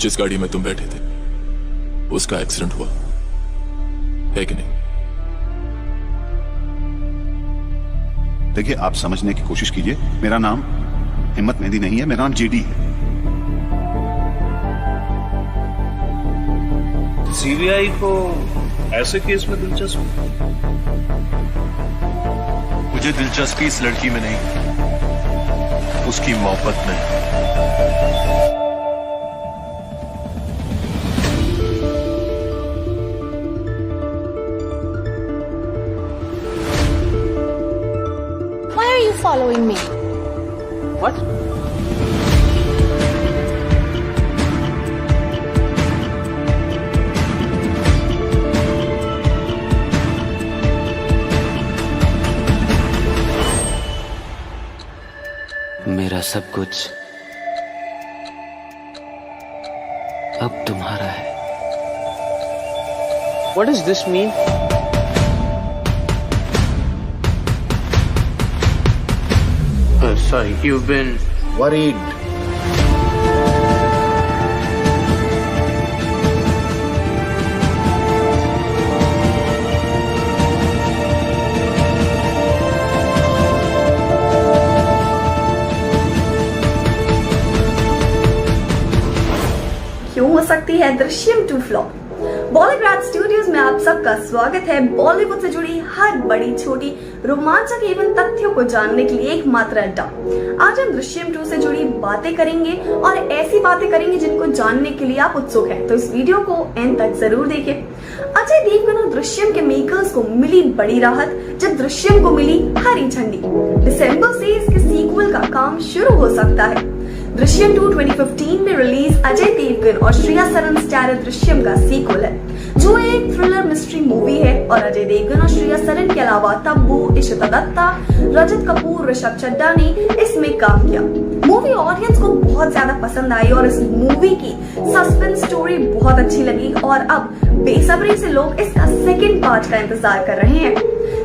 जिस गाड़ी में तुम बैठे थे उसका एक्सीडेंट हुआ है कि नहीं? देखिए, आप समझने की कोशिश कीजिए। मेरा नाम हिम्मत मेहंदी नहीं है, मेरा नाम जेडी है। सीबीआई को ऐसे केस में दिलचस्पी? मुझे दिलचस्पी इस लड़की में नहीं, उसकी मोहब्बत में। Why are you following me? What? मेरा सब कुछ अब तुम्हारा है। What does this mean? Sorry, you've been Worried. क्यों हो सकती है दृश्यम 2 फ्लॉप? बॉलीवुड स्टूडियोज में आप सबका स्वागत है। बॉलीवुड से जुड़ी हर बड़ी छोटी रोमांचक एवं तथ्यों को जानने के लिए एकमात्र अड्डा। आज हम दृश्यम 2 से जुड़ी बातें करेंगे और ऐसी बातें करेंगे जिनको जानने के लिए आप उत्सुक हैं, तो इस वीडियो को एंड तक जरूर देखें। अजय देवगन और दृश्यम के मेकर्स को मिली बड़ी राहत जब दृश्यम को मिली हरी झंडी। दिसंबर से इसके सीक्वल का काम शुरू हो सकता है। दृश्यम 2 2015 में रिलीज अजय देवगन और श्रेया सरन स्टारर दृश्यम का सीक्वल है, जो एक थ्रिलर मिस्ट्री मूवी है और अजय देवगन और श्रेया सरन के अलावा तब्बू, इशिता दत्ता, रजत कपूर, ऋषभ चड्ढा ने इसमें काम किया। मूवी ऑडियंस को बहुत ज्यादा पसंद आई और इस मूवी की सस्पेंस स्टोरी बहुत अच्छी लगी और अब बेसब्री से लोग इसका सेकंड पार्ट का इंतजार कर रहे हैं।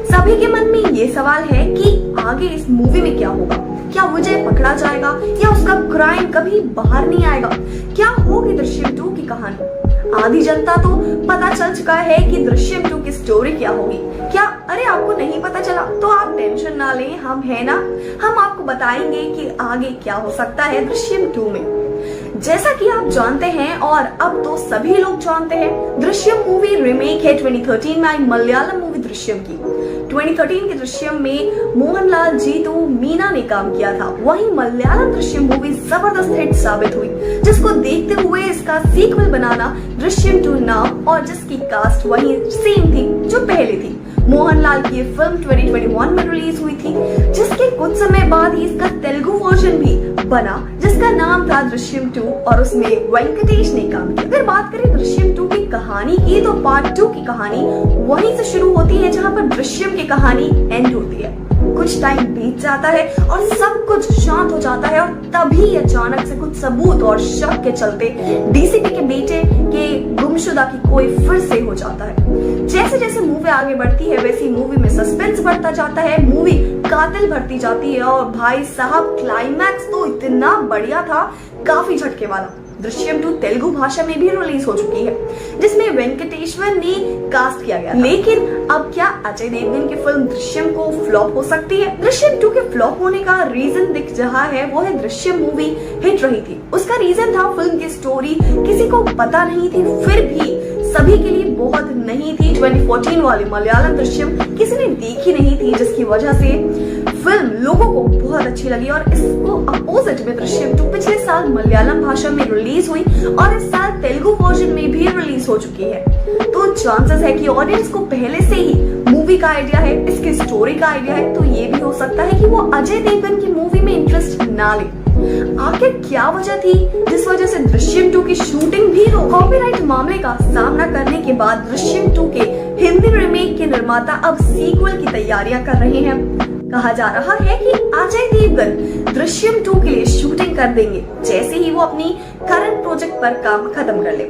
सभी के मन में ये सवाल है कि आगे इस मूवी में क्या होगा। क्या विजय पकड़ा जाएगा या उसका क्राइम कभी बाहर नहीं आएगा? क्या होगी दृश्यम 2 की कहानी? आधी जनता तो पता चल चुका है कि दृश्यम 2 की स्टोरी क्या होगी। क्या अरे आपको नहीं पता चला तो आप टेंशन ना लें, हम है ना, हम आपको बताएंगे कि आगे क्या हो सकता है दृश्यम 2 में। जैसा कि आप जानते हैं और अब तो सभी लोग जानते हैं, दृश्यम मूवी रिमेक है 2013 में आई मलयालम मूवी दृश्यम की। 2013 के दृश्यम में मोहनलाल, जीतू, मीना ने काम किया था। वहीं मलयालम दृश्यम मूवी जबरदस्त हिट साबित हुई, जिसको देखते हुए इसका सीक्वल बनाना दृश्यम 2 नाम और जिसकी कास्ट वही सेम थी जो पहले थी। मोहनलाल की ये फिल्म 2021 में रिलीज हुई थी, जिसके कुछ समय बाद ही इसका तेलुगु वर्जन भी बना जिसका नाम था दृश्यम 2 और उसमें वेंकटेश ने काम किया। अगर बात करें दृश्यम 2 की कहानी की तो पार्ट 2 की कहानी वहीं से शुरू होती है जहां पर दृश्यम की कहानी एंड होती है। कुछ टाइम बीत जाता है और सब कुछ शांत हो जाता है और तभी अचानक से कुछ सबूत और शक के चलते डीसीपी के बेटे के गुमशुदा की कोई फिर से हो जाता है। जैसे जैसे मूवी आगे बढ़ती है वैसी मूवी में सस्पेंस बढ़ता जाता है, मूवी कातिल भरती जाती है और भाई साहब क्लाइमैक्स तो इतना बढ़िया था, काफी झटके वाला। दृश्यम 2 तेलुगु भाषा में भी रिलीज हो चुकी है, जिसमें वेंकटेश्वर ने कास्ट किया गया। लेकिन अब क्या अजय देवगन की फिल्म दृश्यम को फ्लॉप हो सकती है? दृश्यम 2 के फ्लॉप होने का रीजन दिख रहा है, वो है दृश्यम मूवी हिट रही थी। उसका रीजन था फिल्म की स्टोरी किसी को पता नहीं थी, फिर भी सभी के लिए बहुत नहीं थी। 2014 वाली मलयालम दृश्यम किसी ने देखी नहीं थी, जिसकी वजह से फिल्म लोगों को बहुत अच्छी लगी और इसको अपोजिट में दृश्यम 2 पिछले साल मलयालम भाषा में रिलीज हुई और इस साल तेलुगु वर्जन में भी रिलीज हो चुकी है। तो चांसेस है कि ऑडियंस को पहले से ही मूवी का आइडिया है, इसकी स्टोरी का आइडिया है, तो ये भी हो सकता है कि वो अजय देवगन की मूवी में इंटरेस्ट ना ले। आखिर क्या वजह थी जिस वजह से दृश्यम 2 की शूटिंग भी रोक? कॉपीराइट मामले का सामना करने के बाद दृश्यम 2 के हिंदी रिमेक के निर्माता अब सीक्वल की तैयारियां कर रहे हैं। कहा जा रहा है कि अजय देवगन दृश्यम 2 के लिए शूटिंग कर देंगे जैसे ही वो अपनी करंट प्रोजेक्ट पर काम खत्म कर ले।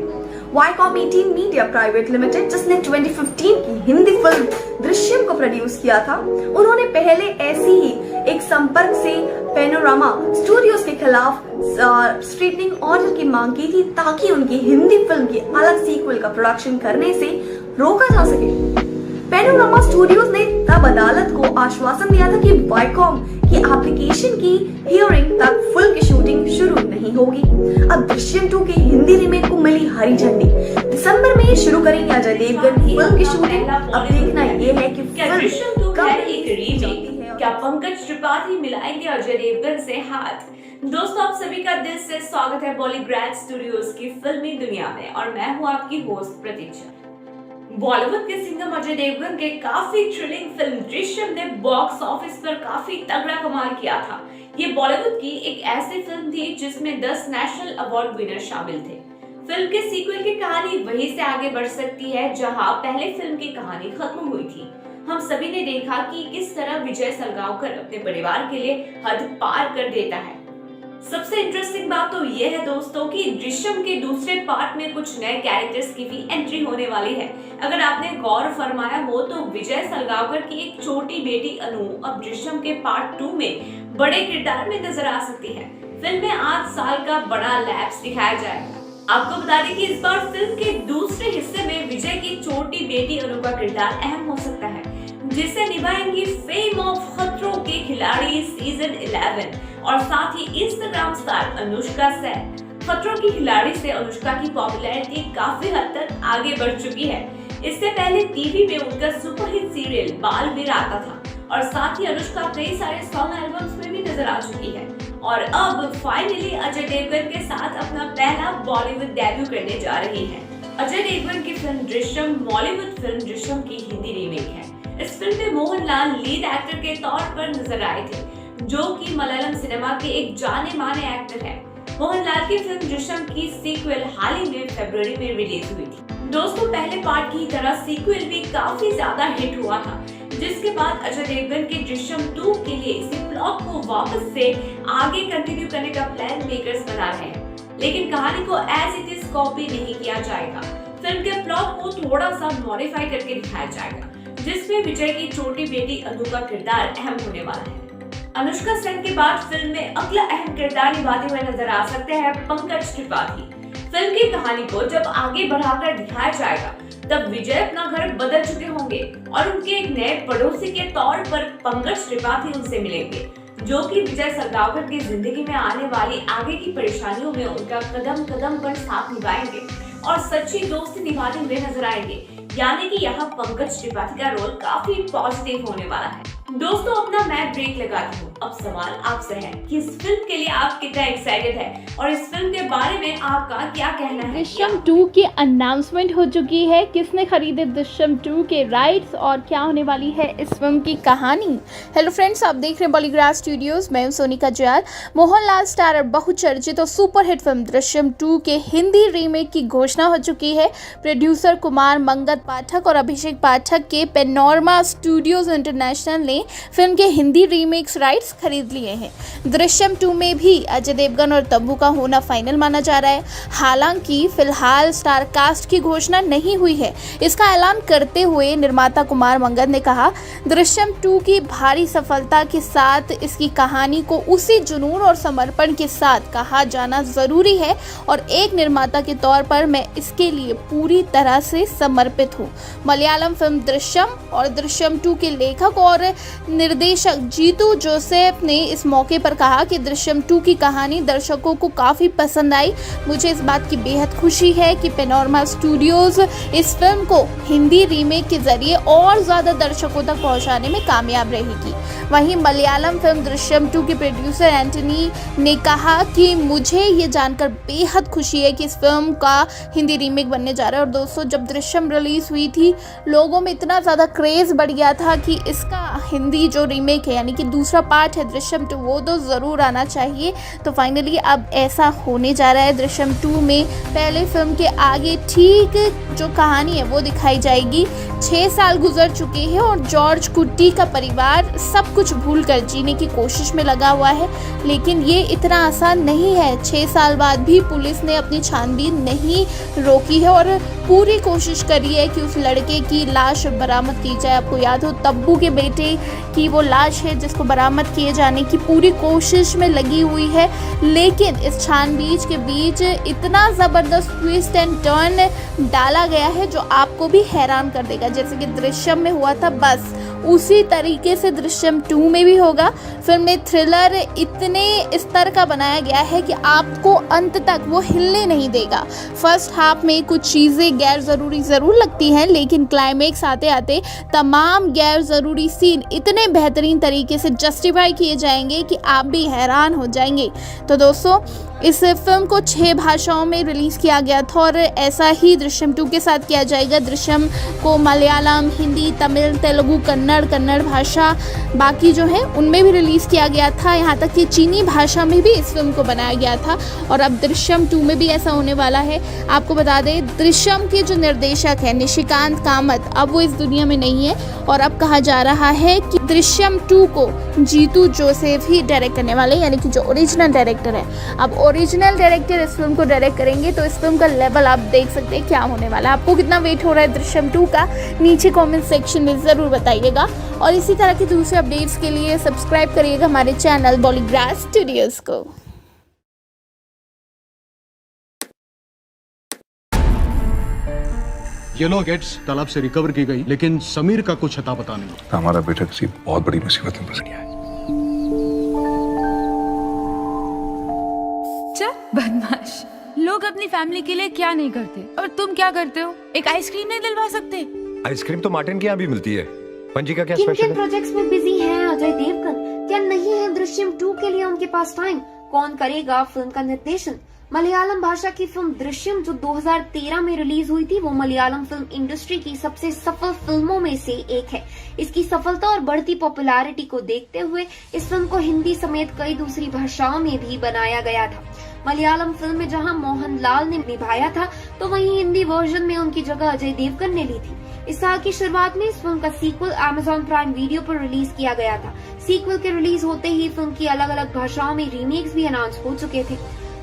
वाईकॉम 18 मीडिया प्राइवेट लिमिटेड, जिसने 2015 की हिंदी फिल्म दृश्यम को प्रोड्यूस किया था, उन्होंने पहले ऐसी ही एक संपर्क से पैनोरामा स्टूडियोज के खिलाफ स्ट्रीटनिंग ऑर्डर की मांग की थी ताकि उनकी हिंदी फिल्म की अलग सीक्वल का प्रोडक्शन करने से रोका जा सके। पैनोरामा स्टूडियोज ने तब अदालत को आश्वासन दिया था कि वाईकॉम की एप्लीकेशन की हियरिंग तक फिल्म की शूटिंग शुरू नहीं होगी। अब दृश्यम 2 की हिंदी रीमेक को मिली हरी झंडी। दिसंबर में शुरू करेंगे अजय देवगन फिल्म की शूटिंग। अब देखना ये है कि दृश्यम 2 है एक रीमेक, क्या पंकज त्रिपाठी मिलाएंगे अजय देवगन से हाथ? दोस्तों, आप सभी का दिल से स्वागत है बॉलीग्रैड स्टूडियोज की फिल्मी दुनिया में और मैं हूँ आपकी होस्ट प्रतीक्षा। बॉलीवुड के सिंगम अजय देवगन के काफी थ्रिलिंग फिल्म दृश्यम ने बॉक्स ऑफिस पर काफी तगड़ा कमाल किया था। ये बॉलीवुड की एक ऐसी फिल्म थी जिसमें 10 नेशनल अवार्ड विनर शामिल थे। फिल्म के सीक्वल की कहानी वहीं से आगे बढ़ सकती है जहां पहले फिल्म की कहानी खत्म हुई थी। हम सभी ने देखा कि किस तरह विजय सलगांवकर अपने परिवार के लिए हद पार कर देता है। सबसे इंटरेस्टिंग बात तो ये है दोस्तों कि दृश्यम के दूसरे पार्ट में कुछ नए कैरेक्टर्स की भी एंट्री होने वाली है। अगर आपने गौर फरमाया हो तो विजय सलगांवकर की एक छोटी बेटी अनु अब दृश्यम के पार्ट 2 में बड़े किरदार में नजर आ सकती है। फिल्म में 8 साल का बड़ा लैप्स दिखाया जाएगा। आपको बता दें कि इस बार फिल्म के दूसरे हिस्से में विजय की छोटी बेटी अनु का किरदार अहम हो सकता है, जिसे निभाएंगी फेम ऑफ खतरों के खिलाड़ी सीजन 11 और साथ ही इंस्टाग्राम स्टार अनुष्का सेन। खतरों की खिलाड़ी से अनुष्का की पॉपुलैरिटी काफी हद तक आगे बढ़ चुकी है। इससे पहले टीवी में उनका सुपरहिट सीरियल बालवीर आता था और साथ ही अनुष्का कई सारे सॉन्ग एल्बम्स में भी नजर आ चुकी है और अब फाइनली अजय देवगन के साथ अपना पहला बॉलीवुड डेब्यू करने जा रही है। अजय देवगन की फिल्म दृश्यम बॉलीवुड फिल्म दृश्यम की हिंदी रीमेक है। इस फिल्म में मोहनलाल लीड एक्टर के तौर पर नजर आए थे, जो कि मलयालम सिनेमा के एक जाने माने एक्टर हैं। मोहनलाल की फिल्म दृश्यम की सीक्वल हाल ही में फरवरी में रिलीज हुई थी। दोस्तों, पहले पार्ट की तरह सीक्वल भी काफी ज्यादा हिट हुआ था, जिसके बाद अजय देवगन के दृश्यम 2 के लिए इसी प्लॉट को वापस से आगे कंटिन्यू करने का प्लान मेकर्स बना रहे हैं, लेकिन कहानी को एज इट इज कॉपी नहीं किया जाएगा। फिल्म के प्लॉट को थोड़ा सा मॉडिफाई करके दिखाया जाएगा, जिसमें विजय की छोटी बेटी अनु का किरदार अहम होने वाला है। अनुष्का सेन के बाद फिल्म में अगला अहम किरदार निभाते हुए नजर आ सकते हैं पंकज त्रिपाठी। फिल्म की कहानी को जब आगे बढ़ाकर दिखाया जाएगा तब विजय अपना घर बदल चुके होंगे और उनके एक नए पड़ोसी के तौर पर पंकज त्रिपाठी उनसे मिलेंगे, जो कि विजय सलगांवकर की जिंदगी में आने वाली आगे की परेशानियों में उनका कदम कदम पर साथ निभाएंगे और सच्ची दोस्ती निभाते हुए नजर आएंगे। यानी कि यहाँ पंकज त्रिपाठी का रोल काफी पॉजिटिव होने वाला है। दोस्तों, अपना मैं ब्रेक लगाती हूँ। अब सवाल आपसे है कि इस फिल्म के लिए आप कितना एक्साइटेड है और इस फिल्म के बारे में आपका क्या कहना है? दृश्यम 2 की अनाउंसमेंट हो चुकी है। किसने खरीदे दृश्यम 2 के राइट्स और क्या होने वाली है इस फिल्म की कहानी? हेलो फ्रेंड्स, आप देख रहे हैं बॉलीग्रैड स्टूडियोज। मैं हूं सोनिका जयाल। मोहनलाल स्टारर बहुचर्चित और सुपरहिट फिल्म दृश्यम 2 के हिंदी रीमेक की घोषणा हो चुकी है। प्रोड्यूसर कुमार मंगत पाठक और अभिषेक पाठक के पैनोरामा स्टूडियोज इंटरनेशनल ने फिल्म के हिंदी रीमेक्स राइट्स खरीद लिए हैं। दृश्यम 2 में भी अजय देवगन और तब्बू का होना फाइनल माना जा रहा है। हालांकि फिलहाल स्टार कास्ट की घोषणा नहीं हुई है। इसका ऐलान करते हुए निर्माता कुमार मंगत ने कहा, दृश्यम 2 की भारी सफलता के साथ इसकी कहानी को उसी जुनून और समर्पण के साथ कहा जाना जरूरी है और एक निर्माता के तौर पर मैं इसके लिए पूरी तरह से समर्पित हूँ। मलयालम फिल्म दृश्यम और दृश्यम 2 के लेखक और निर्देशक जीतू जोसेफ ने इस मौके पर कहा कि दृश्यम 2 की कहानी दर्शकों को काफ़ी पसंद आई। मुझे इस बात की बेहद खुशी है कि पैनोरामा स्टूडियोज इस फिल्म को हिंदी रीमेक के जरिए और ज़्यादा दर्शकों तक पहुंचाने में कामयाब रहेगी। वहीं मलयालम फिल्म दृश्यम 2 के प्रोड्यूसर एंटनी ने कहा कि मुझे ये जानकर बेहद खुशी है कि इस फिल्म का हिंदी रीमेक बनने जा रहा है। और दोस्तों, जब दृश्यम रिलीज हुई थी लोगों में इतना ज़्यादा क्रेज़ बढ़ गया था कि इसका हिंदी जो रीमेक है यानी कि दूसरा पार्ट है दृश्यम 2 वो तो ज़रूर आना चाहिए। तो फाइनली अब ऐसा होने जा रहा है। दृश्यम 2 में पहले फिल्म के आगे ठीक जो कहानी है वो दिखाई जाएगी। 6 साल गुजर चुके हैं और जॉर्ज कुट्टी का परिवार सब कुछ भूल कर जीने की कोशिश में लगा हुआ है, लेकिन ये इतना आसान नहीं है। 6 साल बाद भी पुलिस ने अपनी छानबीन नहीं रोकी है और पूरी कोशिश करी है कि उस लड़के की लाश बरामद की जाए। आपको याद हो तब्बू के बेटे की वो लाश है जिसको बरामद किए जाने की पूरी कोशिश में लगी हुई है, लेकिन इस छानबीन के बीच इतना ज़बरदस्त ट्विस्ट एंड टर्न डाला गया है जो आपको भी हैरान कर देगा। जैसे कि दृश्यम में हुआ था, बस उसी तरीके से दृश्यम 2 में भी होगा। फिल्म में थ्रिलर इतने स्तर का बनाया गया है कि आपको अंत तक वो हिलने नहीं देगा। फर्स्ट हाफ में कुछ चीज़ें गैर ज़रूरी ज़रूर लगती हैं, लेकिन क्लाइमेक्स आते आते तमाम गैर ज़रूरी सीन इतने बेहतरीन तरीके से जस्टिफाई किए जाएंगे कि आप भी हैरान हो जाएंगे। तो दोस्तों, इस फिल्म को 6 भाषाओं में रिलीज़ किया गया था और ऐसा ही दृश्यम 2 के साथ किया जाएगा। दृश्यम को मलयालम, हिंदी, तमिल, तेलुगु, कन्नड़ भाषा बाकी जो है उनमें भी रिलीज़ किया गया था। यहाँ तक कि चीनी भाषा में भी इस फिल्म को बनाया गया था और अब दृश्यम 2 में भी ऐसा होने वाला है। आपको बता दें, दृश्यम के जो निर्देशक हैं निशिकांत कामत, अब वो इस दुनिया में नहीं है और अब कहा जा रहा है कि दृश्यम 2 को जीतू जोसेफ ही डायरेक्ट करने वाले, यानी कि जो ओरिजिनल डायरेक्टर है। अब ओरिजिनल डायरेक्टर इस फिल्म को डायरेक्ट करेंगे तो इस फिल्म का लेवल आप देख सकते हैं क्या होने वाला है। आपको कितना वेट हो रहा है दृश्यम 2 का, नीचे कमेंट सेक्शन में ज़रूर बताइएगा और इसी तरह के दूसरे अपडेट्स के लिए सब्सक्राइब करिएगा हमारे चैनल बॉलीग्राज स्टूडियोज़ को। येलो गेट्स तालाब से रिकवर की गई, लेकिन समीर का कुछ अता पता नहीं। हमारा बेटा किसी बहुत बड़ी मुसीबत में फंस गया है। बदमाश लोग अपनी फैमिली के लिए क्या नहीं करते, और तुम क्या करते हो? एक आइसक्रीम नहीं दिलवा सकते? आइसक्रीम तो मार्टिन के यहाँ भी मिलती है। पंजी का क्या किन स्पेशल है? प्रोजेक्ट्स में बिजी हैं अजय देवगन? क्या नहीं है दृश्यम 2 के लिए उनके पास टाइम? कौन करेगा फिल्म का निर्देशन? मलयालम भाषा की फिल्म दृश्यम जो 2013 में रिलीज हुई थी, वो मलयालम फिल्म इंडस्ट्री की सबसे सफल फिल्मों में से एक है। इसकी सफलता और बढ़ती पॉपुलैरिटी को देखते हुए इस फिल्म को हिंदी समेत कई दूसरी भाषाओं में भी बनाया गया था। मलयालम फिल्म में जहां मोहनलाल ने निभाया था, तो वहीं हिंदी वर्जन में उनकी जगह अजय देवगन ने ली थी। इस साल की शुरुआत में इस फिल्म का सीक्वल Amazon प्राइम वीडियो पर रिलीज किया गया था। सीक्वल के रिलीज होते ही फिल्म की अलग अलग भाषाओं में रीमेक्स भी अनाउंस हो चुके थे।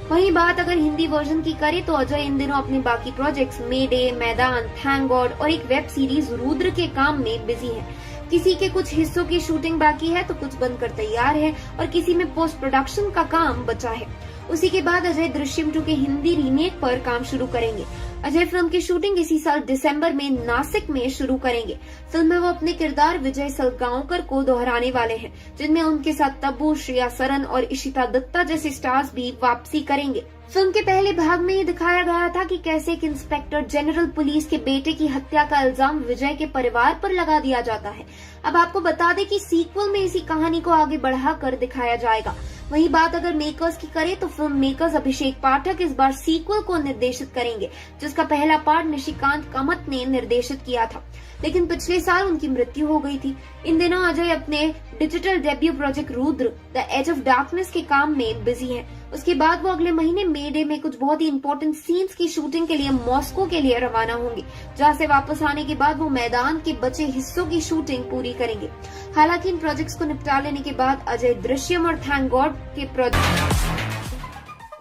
वहीं बात अगर हिंदी वर्जन की करें तो अजय इन दिनों अपने बाकी प्रोजेक्ट्स मेडे, मैदान, थैंक गॉड और एक वेब सीरीज रुद्र के काम में बिजी है। किसी के कुछ हिस्सों की शूटिंग बाकी है तो कुछ बनकर तैयार है और किसी में पोस्ट प्रोडक्शन का काम बचा है। उसी के बाद अजय दृश्यम 2 के हिंदी रीमेक पर काम शुरू करेंगे। अजय फिल्म की शूटिंग इसी साल दिसंबर में नासिक में शुरू करेंगे। फिल्म में वो अपने किरदार विजय सलगांवकर को दोहराने वाले हैं, जिनमें उनके साथ तब्बू, श्रेया सरन और इशिता दत्ता जैसे स्टार्स भी वापसी करेंगे। फिल्म के पहले भाग में ये दिखाया गया था कि कैसे एक इंस्पेक्टर जनरल पुलिस के बेटे की हत्या का इल्जाम विजय के परिवार पर लगा दिया जाता है। अब आपको बता दें कि सीक्वल में इसी कहानी को आगे बढ़ाकर दिखाया जाएगा। वही बात अगर मेकर्स की करें तो फिल्म मेकर्स अभिषेक पाठक इस बार सीक्वल को निर्देशित करेंगे, जिसका पहला पार्ट निशिकांत कामत ने निर्देशित किया था, लेकिन पिछले साल उनकी मृत्यु हो गई थी। इन दिनों अजय अपने digital debut project Rudra the age of darkness के काम में बिजी हैं। उसके बाद वो अगले महीने मेडे में कुछ बहुत ही इंपॉर्टेंट सीन्स की शूटिंग के लिए मॉस्को के लिए रवाना होंगे, जहां से वापस आने के बाद वो मैदान के बचे हिस्सों की शूटिंग पूरी करेंगे। हालांकि इन प्रोजेक्ट्स को निपटा लेने के बाद अजय दृश्यम और थैंक गॉड के प्रोजेक्ट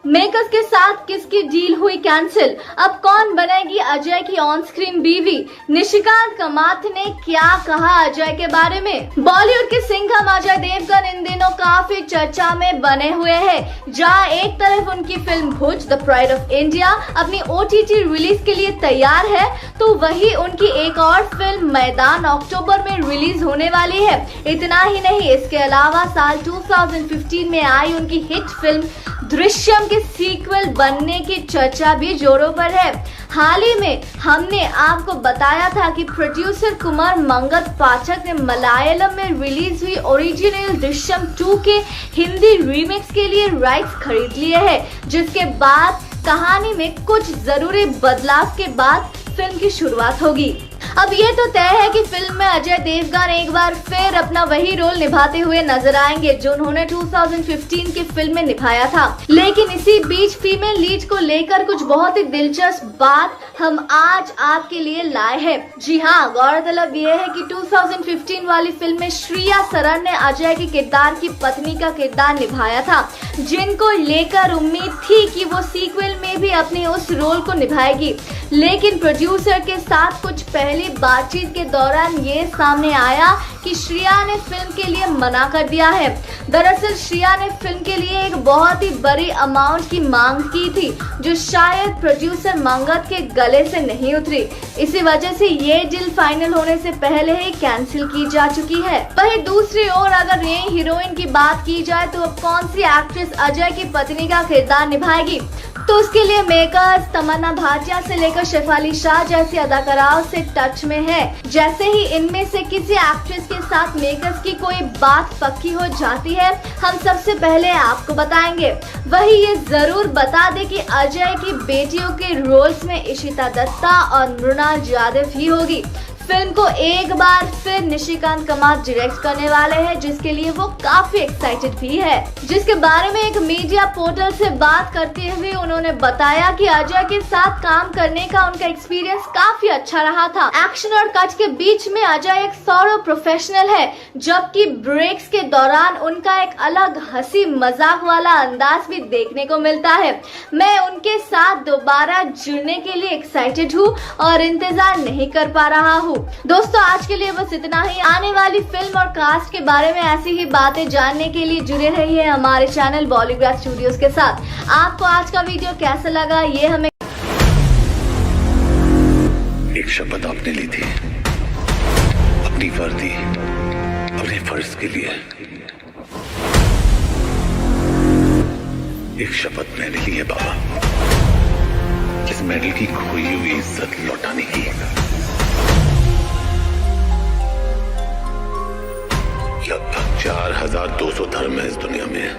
मेकर्स के साथ किसकी डील हुई कैंसिल? अब कौन बनेगी अजय की ऑन स्क्रीन बीवी? निशिकांत कामत ने क्या कहा अजय के बारे में? बॉलीवुड के सिंघम अजय देवगन इन दिनों काफी चर्चा में बने हुए हैं। जहां एक तरफ उनकी film Bhuj the pride of India अपनी OTT रिलीज के लिए तैयार है, तो वही उनकी एक और फिल्म मैदान अक्टूबर में रिलीज होने वाली है। इतना ही नहीं, इसके अलावा साल 2015 में आई उनकी हिट फिल्म दृश्यम के सीक्वल बनने की चर्चा भी जोरों पर है। हाल ही में हमने आपको बताया था कि प्रोड्यूसर कुमार मंगत पाठक ने मलयालम में रिलीज हुई ओरिजिनल दृश्यम 2 के हिंदी रीमेक्स के लिए राइट्स खरीद लिए हैं, जिसके बाद कहानी में कुछ जरूरी बदलाव के बाद फिल्म की शुरुआत होगी। अब ये तो तय है कि फिल्म में अजय देवगन एक बार फिर अपना वही रोल निभाते हुए नजर आएंगे जो उन्होंने 2015 की फिल्म में निभाया था। लेकिन इसी बीच फीमेल लीड को लेकर कुछ बहुत ही दिलचस्प बात हम आज आपके लिए लाए हैं। जी हाँ, गौरतलब ये है कि 2015 वाली फिल्म में श्रिया सरन ने अजय के किरदार की पत्नी का किरदार निभाया था, जिनको लेकर उम्मीद थी कि वो सीक्वल में भी अपने उस रोल को निभाएगी। लेकिन प्रोड्यूसर के साथ कुछ पहली बातचीत के दौरान ये सामने आया कि श्रिया ने फिल्म के लिए मना कर दिया है। दरअसल श्रिया ने फिल्म के लिए एक बहुत ही बड़ी अमाउंट की मांग की थी, जो शायद प्रोड्यूसर मंगत के गले से नहीं उतरी। इसी वजह से ये डील फाइनल होने से पहले ही कैंसिल की जा चुकी है। वहीं दूसरी ओर अगर ये हीरोइन की बात की जाए तो अब कौन सी एक्ट्रेस अजय की पत्नी का किरदार निभाएगी, तो उसके लिए मेकर्स तमन्ना भाटिया से लेकर शेफाली शाह जैसी अदाकाराओं से टच में है। जैसे ही इनमें से किसी एक्ट्रेस के साथ मेकर्स की कोई बात पक्की हो जाती है, हम सबसे पहले आपको बताएंगे। वही ये जरूर बता दें कि अजय की बेटियों के रोल्स में इशिता दत्ता और मृणाल यादव ही होगी। फिल्म को एक बार फिर निशिकांत कामत डायरेक्ट करने वाले हैं, जिसके लिए वो काफी एक्साइटेड भी है। जिसके बारे में एक मीडिया पोर्टल से बात करते हुए उन्होंने बताया कि अजय के साथ काम करने का उनका एक्सपीरियंस काफी अच्छा रहा था। एक्शन और कट के बीच में अजय एक सौरो प्रोफेशनल है, जबकि ब्रेक्स के दौरान उनका एक अलग हंसी मजाक वाला अंदाज भी देखने को मिलता है। मैं उनके साथ दोबारा जुड़ने के लिए एक्साइटेड हूँ और इंतजार नहीं कर पा रहा हूँ। दोस्तों, आज के लिए बस इतना ही। आने वाली फिल्म और कास्ट के बारे में ऐसी ही बातें जानने के लिए जुड़े रहिए हमारे चैनल बॉलीग्राफ स्टूडियोज के साथ। आपको आज का वीडियो कैसा लगा ये हमें एक शपथ आपने ली थी अपनी वर्दी, अपने फर्ज के लिए। एक शपथ मैंने ली है बाबा, इस मेडल की खोई हुई इज्जत लौटाने की। लगभग 4200 धर्म है इस दुनिया में।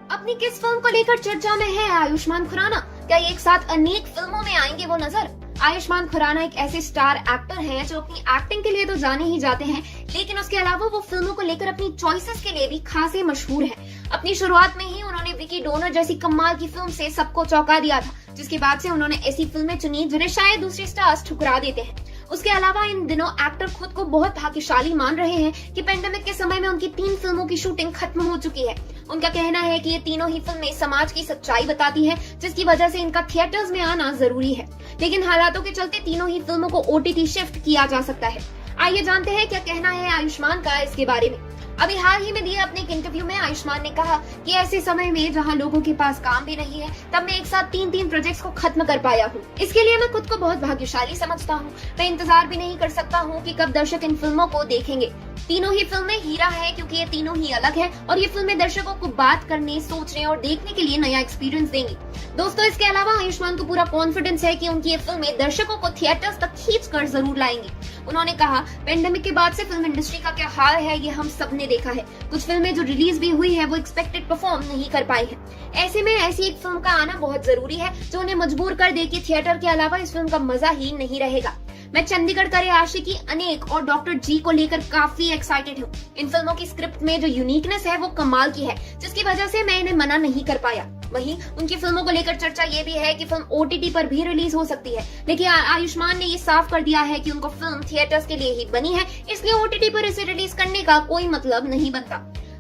अपनी किस फिल्म को लेकर चर्चा में है आयुष्मान खुराना? क्या एक साथ अनेक फिल्मों में आएंगे वो नजर? आयुष्मान खुराना एक ऐसे स्टार एक्टर हैं जो अपनी एक्टिंग के लिए तो जाने ही जाते हैं, लेकिन उसके अलावा वो फिल्मों को लेकर अपनी चॉइसेस के लिए भी खासे मशहूर हैं। अपनी शुरुआत में ही उन्होंने विकी डोनर जैसी कमाल की फिल्म से सबको चौंका दिया था, जिसके बाद से उन्होंने ऐसी फिल्में चुनी जिन्हें शायद दूसरे स्टार्स ठुकरा देते हैं। उसके अलावा इन दिनों एक्टर खुद को बहुत भाग्यशाली मान रहे हैं कि पेंडेमिक के समय में उनकी 3 फिल्मों की शूटिंग खत्म हो चुकी है। उनका कहना है कि ये तीनों ही फिल्में समाज की सच्चाई बताती हैं, जिसकी वजह से इनका थिएटर्स में आना जरूरी है। लेकिन हालातों के चलते तीनों ही फिल्मों को OTT शिफ्ट किया जा सकता है। आइए जानते हैं क्या कहना है आयुष्मान का इसके बारे में। अभी हाल ही में दिए अपने एक इंटरव्यू में आयुष्मान ने कहा कि ऐसे समय में जहां लोगों के पास काम भी नहीं है, तब मैं एक साथ 3 प्रोजेक्ट्स को खत्म कर पाया हूं। इसके लिए मैं खुद को बहुत भाग्यशाली समझता हूं। मैं इंतजार भी नहीं कर सकता हूं कि कब दर्शक इन फिल्मों को देखेंगे। तीनों ही फिल्में हीरा है, क्योंकि ये तीनों ही अलग है और ये फिल्में दर्शकों को बात करने, सोचने और देखने के लिए नया एक्सपीरियंस देंगी। दोस्तों, इसके अलावा आयुष्मान को पूरा कॉन्फिडेंस है कि उनकी ये फिल्में दर्शकों को थिएटर्स तक खींच कर जरूर लाएंगी। उन्होंने कहा, पेंडेमिक के बाद से फिल्म इंडस्ट्री का क्या हाल है ये हम सब ने देखा है। कुछ फिल्में जो रिलीज भी हुई है वो एक्सपेक्टेड परफॉर्म नहीं कर पाई है। ऐसे में ऐसी एक फिल्म का आना बहुत जरूरी है जो उन्हें मजबूर कर दे कि थिएटर के अलावा इस फिल्म का मजा ही नहीं रहेगा। मैं चंडीगढ़ करे आशिकी, अनेक और डॉक्टर जी को लेकर काफी एक्साइटेड हूँ। इन फिल्मों की स्क्रिप्ट में जो यूनिकनेस है वो कमाल की है, जिसकी वजह से मैं इन्हें मना नहीं कर पाया। वहीं उनकी फिल्मों को लेकर चर्चा ये भी है कि फिल्म OTT पर भी रिलीज हो सकती है, लेकिन आयुष्मान ने ये साफ कर दिया है कि उनको फिल्म थिएटर्स के लिए ही बनी है, इसलिए OTT पर इसे रिलीज करने का कोई मतलब नहीं बनता।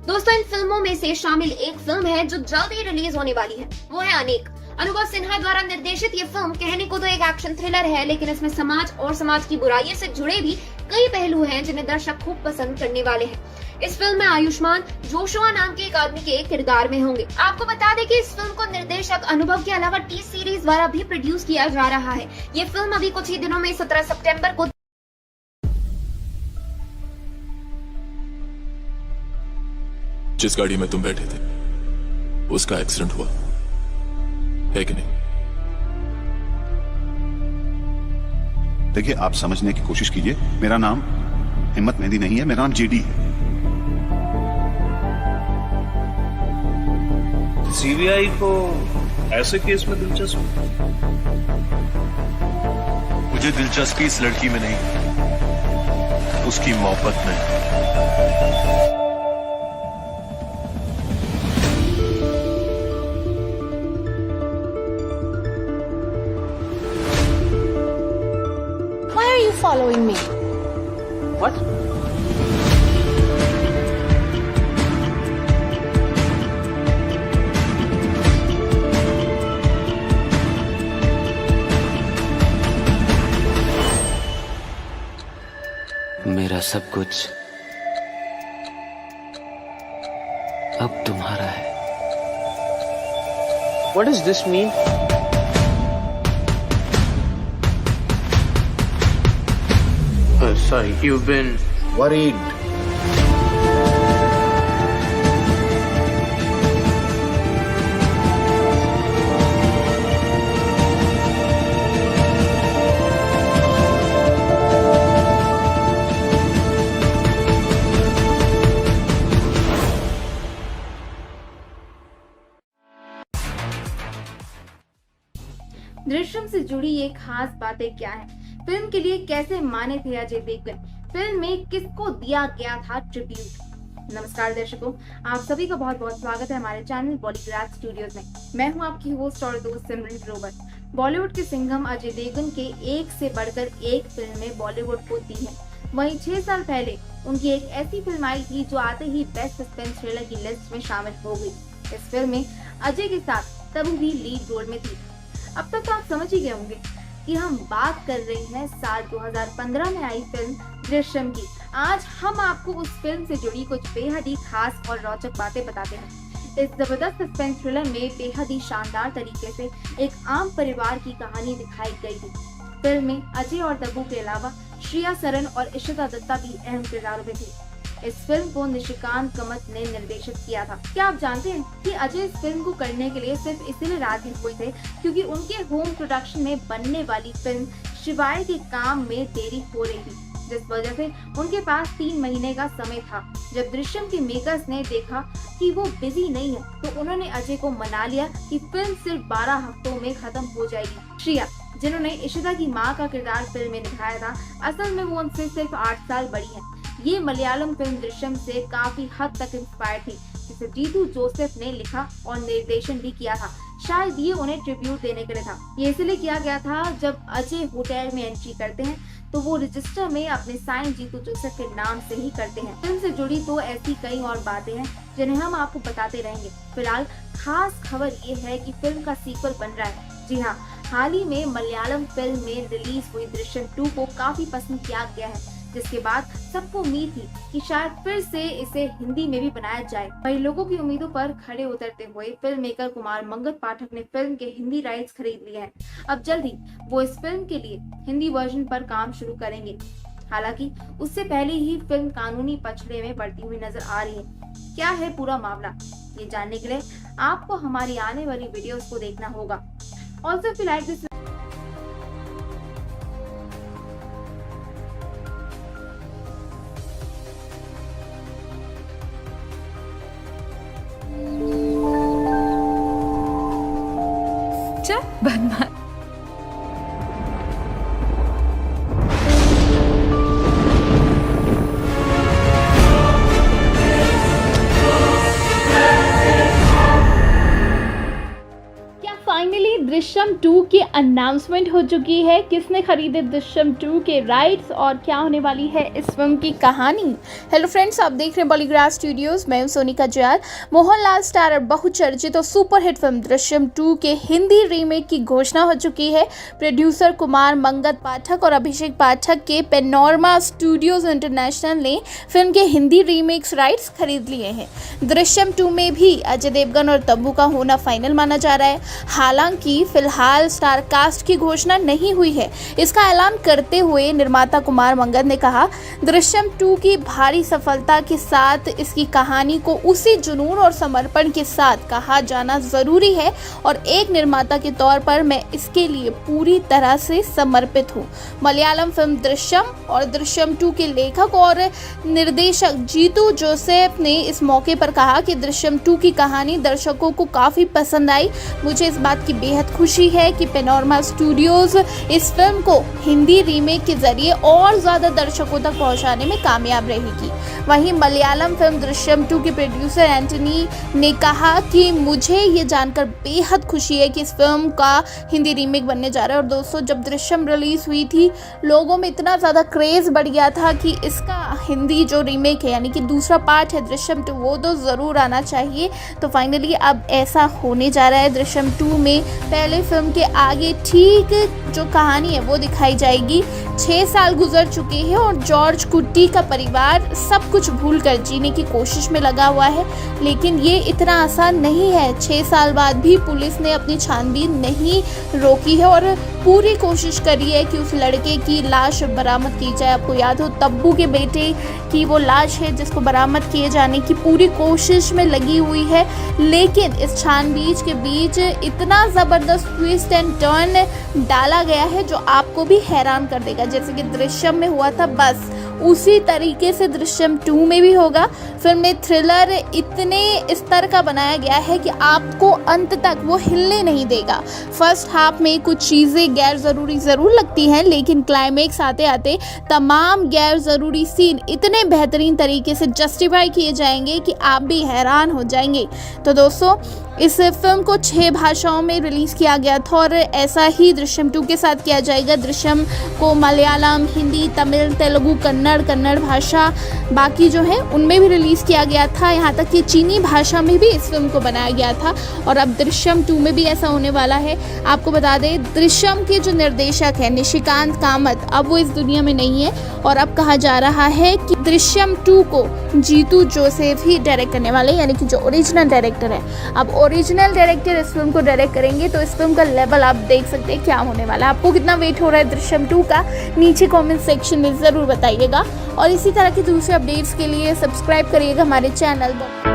दोस्तों, इन फिल्मों में से शामिल एक फिल्म है जो जल्द ही रिलीज होने वाली है, वो है अनेक। अनुभव सिन्हा द्वारा निर्देशित ये फिल्म कहने को तो एक एक्शन थ्रिलर है, लेकिन इसमें समाज और समाज की बुराइयों से जुड़े भी कई पहलू हैं जिन्हें दर्शक खूब पसंद करने वाले हैं। इस फिल्म में आयुष्मान जोशुआ नाम के एक आदमी के किरदार में होंगे। आपको बता दें कि इस फिल्म को निर्देशक अनुभव के अलावा T सीरीज द्वारा भी प्रोड्यूस किया जा रहा है। ये फिल्म अभी कुछ ही दिनों में 17 सितंबर को जिस गाड़ी में तुम बैठे थे उसका एक्सीडेंट हुआ है कि नहीं? देखिए, आप समझने की कोशिश कीजिए। मेरा नाम हिम्मत मेहंदी नहीं है, मेरा नाम JD है। CBI को ऐसे केस में दिलचस्प? मुझे दिलचस्पी इस लड़की में नहीं, उसकी मोहब्बत में। Why are you following me? What? मेरा सब कुछ अब तुम्हारा है। What does this mean? Sorry, you've been worried. Drishyam से जुड़ी ये खास बातें क्या है, फिल्म के लिए कैसे माने थे अजय देवगन, फिल्म में किसको दिया गया था ट्रिब्यूट। नमस्कार दर्शकों, आप सभी का बहुत बहुत स्वागत है हमारे चैनल बॉलीग्राज स्टूडियोज में। मैं हूं आपकी होस्ट और दोस्त सिमरन ग्रोवर। बॉलीवुड के सिंघम अजय देवगन के एक से बढ़कर एक फिल्में बॉलीवुड को दी है। वहीं 6 साल पहले उनकी एक ऐसी फिल्म आई थी जो आते ही बेस्ट सस्पेंस थ्रिलर की लिस्ट में शामिल हो गई। इस फिल्म में अजय के साथ तबू भी लीड रोल में थी। अब तक तो आप समझ ही गए होंगे कि हम बात कर रहे हैं साल 2015 में आई फिल्म दृश्यम की। आज हम आपको उस फिल्म से जुड़ी कुछ बेहद ही खास और रोचक बातें बताते हैं। इस जबरदस्त सस्पेंस थ्रिलर में बेहद ही शानदार तरीके से एक आम परिवार की कहानी दिखाई गई थी। फिल्म में अजय और तब्बू के अलावा श्रेया सरन और इशिता दत्ता भी अहम किरदारों में थी। इस फिल्म को निशिकांत कमत ने निर्देशित किया था। क्या आप जानते हैं कि अजय इस फिल्म को करने के लिए सिर्फ इसीलिए राजी हुए थे क्योंकि उनके होम प्रोडक्शन में बनने वाली फिल्म शिवाय के काम में देरी हो रही थी, जिस वजह से उनके पास 3 महीने का समय था। जब दृश्यम के मेकर्स ने देखा कि वो बिजी नहीं है तो उन्होंने अजय को मना लिया कि फिल्म सिर्फ 12 हफ्तों में खत्म हो जाएगी। श्रेया, जिन्होंने इशिता की माँ का किरदार फिल्म में निभाया था, असल में वो उनसे सिर्फ 8 साल बड़ी है। ये मलयालम फिल्म दृश्यम से काफी हद तक इंस्पायर थी, जिसे जीतू जोसेफ ने लिखा और निर्देशन भी किया था। शायद ये उन्हें ट्रिब्यूट देने के लिए था। ये इसलिए किया गया था जब अजय होटल में एंट्री करते हैं तो वो रजिस्टर में अपने साइन जीतू जोसेफ के नाम से ही करते हैं। फिल्म से जुड़ी तो ऐसी कई और बातें हैं जिन्हें हम आपको बताते रहेंगे। फिलहाल खास खबर ये है कि फिल्म का सीक्वल बन रहा है। जी हाँ, हाल ही में मलयालम फिल्म में रिलीज हुई दृश्यम 2 को काफी पसंद किया गया है, जिसके बाद सबको उम्मीद थी कि शायद फिर से इसे हिंदी में भी बनाया जाए। वही लोगों की उम्मीदों पर खड़े उतरते हुए फिल्म मेकर कुमार मंगत पाठक ने फिल्म के हिंदी राइट्स खरीद लिए हैं। अब जल्द ही वो इस फिल्म के लिए हिंदी वर्जन पर काम शुरू करेंगे। हालांकि उससे पहले ही फिल्म कानूनी पछड़े में बढ़ती हुई नजर आ रही है। क्या है पूरा मामला, ये जानने के लिए आपको हमारी आने वाली वीडियोस को देखना होगा। Also if you like this बदमाश। फाइनली दृश्यम 2 की अनाउंसमेंट हो चुकी है। किसने खरीदे दृश्यम 2 के राइट्स और क्या होने वाली है इस फिल्म की कहानी। हेलो फ्रेंड्स, आप देख रहे हैं बॉलीग्राज स्टूडियोज। मैं हूं सोनिका जयाल। मोहनलाल स्टारर बहुचर्चित और सुपरहिट फिल्म दृश्यम 2 के हिंदी रीमेक की घोषणा हो चुकी है। प्रोड्यूसर कुमार मंगत पाठक और अभिषेक पाठक के पेनोरमा स्टूडियोज इंटरनेशनल ने फिल्म के हिंदी रीमेक्स राइट्स खरीद लिए हैं। दृश्यम 2 में भी अजय देवगन और तब्बू का होना फाइनल माना जा रहा है। हालांकि फिल्म फिलहाल स्टार कास्ट की घोषणा नहीं हुई है। इसका ऐलान करते हुए निर्माता कुमार मंगल ने कहा, दृश्यम 2 की भारी सफलता के साथ इसकी कहानी को उसी जुनून और समर्पण के साथ कहा जाना जरूरी है और एक निर्माता के तौर पर मैं इसके लिए पूरी तरह से समर्पित हूँ। मलयालम फिल्म दृश्यम और दृश्यम 2 के लेखक और निर्देशक जीतू जोसेफ ने इस मौके पर कहा कि दृश्यम 2 की कहानी दर्शकों को काफी पसंद आई। मुझे इस बात की बेहद खुशी है कि पैनोरमा स्टूडियोज इस फिल्म को हिंदी रीमेक के जरिए और ज्यादा दर्शकों तक पहुंचाने में कामयाब रहेगी। वहीं मलयालम फिल्म दृश्यम 2 के प्रोड्यूसर एंटनी ने कहा कि मुझे ये जानकर बेहद खुशी है कि इस फिल्म का हिंदी रीमेक बनने जा रहा है। और दोस्तों, जब दृश्यम रिलीज हुई थी लोगों में इतना ज़्यादा क्रेज़ बढ़ गया था कि इसका हिंदी जो रीमेक है यानी कि दूसरा पार्ट है दृश्यम 2 वो तो ज़रूर आना चाहिए। तो फाइनली अब ऐसा होने जा रहा है। दृश्यम 2 में पहले फिल्म के आगे ठीक जो कहानी है वो दिखाई जाएगी। 6 साल गुजर चुके हैं और जॉर्ज कुट्टी का परिवार सब कुछ भूल कर जीने की कोशिश में लगा हुआ है, लेकिन ये इतना आसान नहीं है। 6 साल बाद भी पुलिस ने अपनी छानबीन नहीं रोकी है और पूरी कोशिश करी है कि उस लड़के की लाश बरामद की जाए। आपको याद हो तब्बू के बेटे की वो लाश है जिसको बरामद किए जाने की पूरी कोशिश में लगी हुई है, लेकिन इस छानबीन के बीच इतना ज़बरदस्त ट्विस्ट एंड टर्न डाला गया है जो आपको भी हैरान कर देगा। जैसे कि दृश्यम में हुआ था बस उसी तरीके से दृश्यम 2 में भी होगा। फिल्म में थ्रिलर इतने स्तर का बनाया गया है कि आपको अंत तक वो हिलने नहीं देगा। फर्स्ट हाफ में कुछ चीज़ें गैर ज़रूरी ज़रूर लगती हैं, लेकिन क्लाइमेक्स आते आते तमाम गैर ज़रूरी सीन इतने बेहतरीन तरीके से जस्टिफाई किए जाएंगे कि आप भी हैरान हो जाएंगे। तो दोस्तों, इस फिल्म को 6 भाषाओं में रिलीज़ किया गया था और ऐसा ही दृश्यम 2 के साथ किया जाएगा। दृश्यम को मलयालम, हिंदी, तमिल, तेलुगु, कन्नड़ भाषा बाकी जो है उनमें भी रिलीज़ किया गया था। यहाँ तक कि चीनी भाषा में भी इस फिल्म को बनाया गया था और अब दृश्यम 2 में भी ऐसा होने वाला है। आपको बता दें, दृश्यम के जो निर्देशक है निशिकांत कामत अब वो इस दुनिया में नहीं है और अब कहा जा रहा है कि दृश्यम 2 को जीतू जोसेफ ही डायरेक्ट करने वाले, यानी कि जो ओरिजिनल डायरेक्टर है। अब ओरिजिनल डायरेक्टर इस फिल्म को डायरेक्ट करेंगे तो इस फिल्म का लेवल आप देख सकते हैं क्या होने वाला है। आपको कितना वेट हो रहा है दृश्यम 2 का, नीचे कमेंट सेक्शन में ज़रूर बताइएगा और इसी तरह की दूसरे अपडेट्स के लिए सब्सक्राइब करिएगा हमारे चैनल।